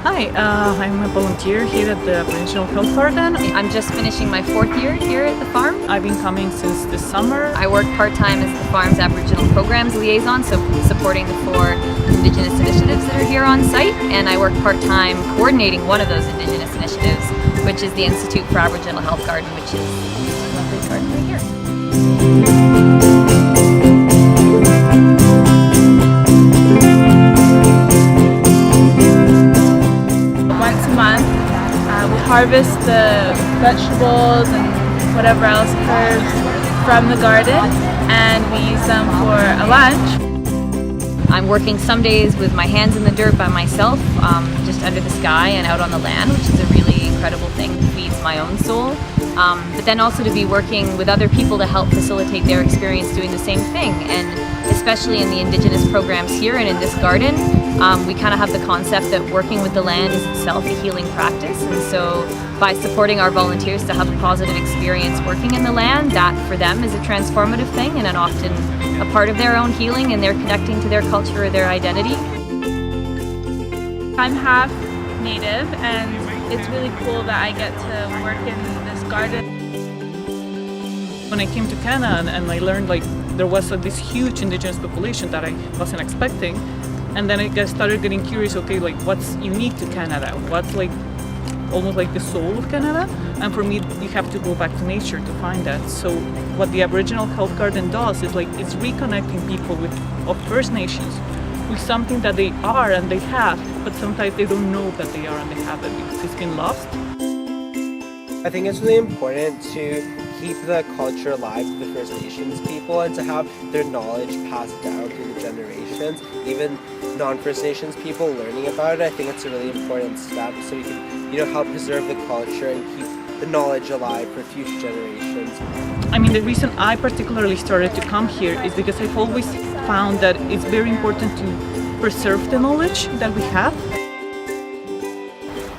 Hi, I'm a volunteer here at the Aboriginal Health Garden. I'm just finishing my 4th year here at the farm. I've been coming since this summer. I work part-time as the farm's Aboriginal Programs Liaison, so supporting the 4 Indigenous initiatives that are here on site, and I work part-time coordinating one of those Indigenous initiatives, which is the Institute for Aboriginal Health Garden, which is a lovely garden right here. We harvest the vegetables and whatever else occurs from the garden, and we use them for a lunch. I'm working some days with my hands in the dirt by myself, just under the sky and out on the land, which is a really incredible thing. It feeds my own soul. But then also to be working with other people to help facilitate their experience doing the same thing. And especially in the Indigenous programs here and in this garden, we kind of have the concept that working with the land is itself a healing practice. And so by supporting our volunteers to have a positive experience working in the land, that for them is a transformative thing and often a part of their own healing, and they're connecting to their culture or their identity. I'm half Native, and it's really cool that I get to work in this garden. When I came to Canada and I learned there was this huge Indigenous population that I wasn't expecting, and then I started getting curious, okay, what's unique to Canada? What's almost like the soul of Canada? And for me, you have to go back to nature to find that. So what the Aboriginal Health Garden does is it's reconnecting people of First Nations with something that they are and they have, but sometimes they don't know that they are and they have it because it's been lost. I think it's really important to keep the culture alive with the First Nations people and to have their knowledge passed down through the generations. Even non-First Nations people learning about it, I think it's a really important step so we can, help preserve the culture and keep the knowledge alive for future generations. I mean, the reason I particularly started to come here is because I've always found that it's very important to preserve the knowledge that we have.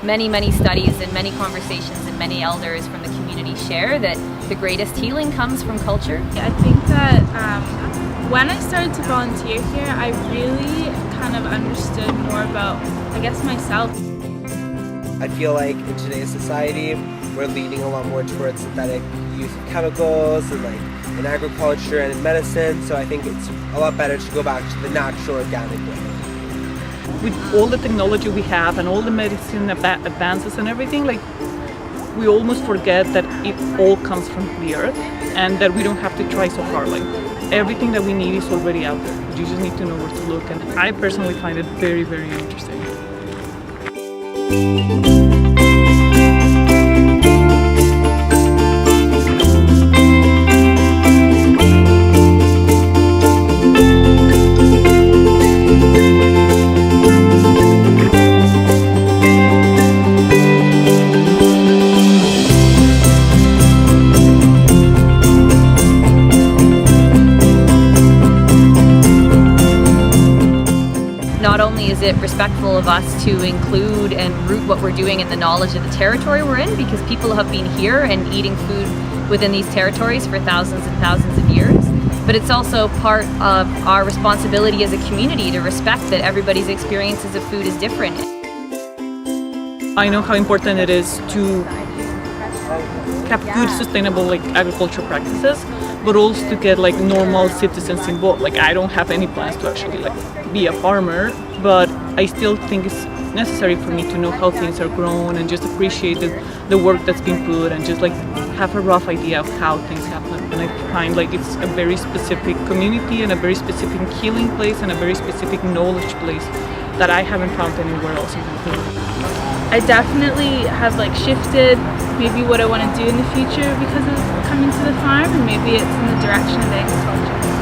Many studies and many conversations and many elders from the community share that the greatest healing comes from culture. I think that when I started to volunteer here, I really kind of understood more about, myself. I feel like in today's society, we're leaning a lot more towards synthetic use of chemicals and in agriculture and in medicine, so I think it's a lot better to go back to the natural, organic way. With all the technology we have and all the medicine advances and everything, we almost forget that it all comes from the earth and that we don't have to try so hard. Everything that we need is already out there. You just need to know where to look, and I personally find it very, very interesting. Not only is it respectful of us to include and root what we're doing in the knowledge of the territory we're in, because people have been here and eating food within these territories for thousands and thousands of years, but it's also part of our responsibility as a community to respect that everybody's experiences of food is different. I know how important it is to have good, sustainable agricultural practices, but also to get normal citizens involved. I don't have any plans to actually be a farmer, but I still think it's necessary for me to know how things are grown and just appreciate the work that's been put and just have a rough idea of how things happen. And I find it's a very specific community and a very specific healing place and a very specific knowledge place that I haven't found anywhere else in the country. I definitely have shifted maybe what I want to do in the future because of coming to the farm, and maybe it's in the direction of agriculture.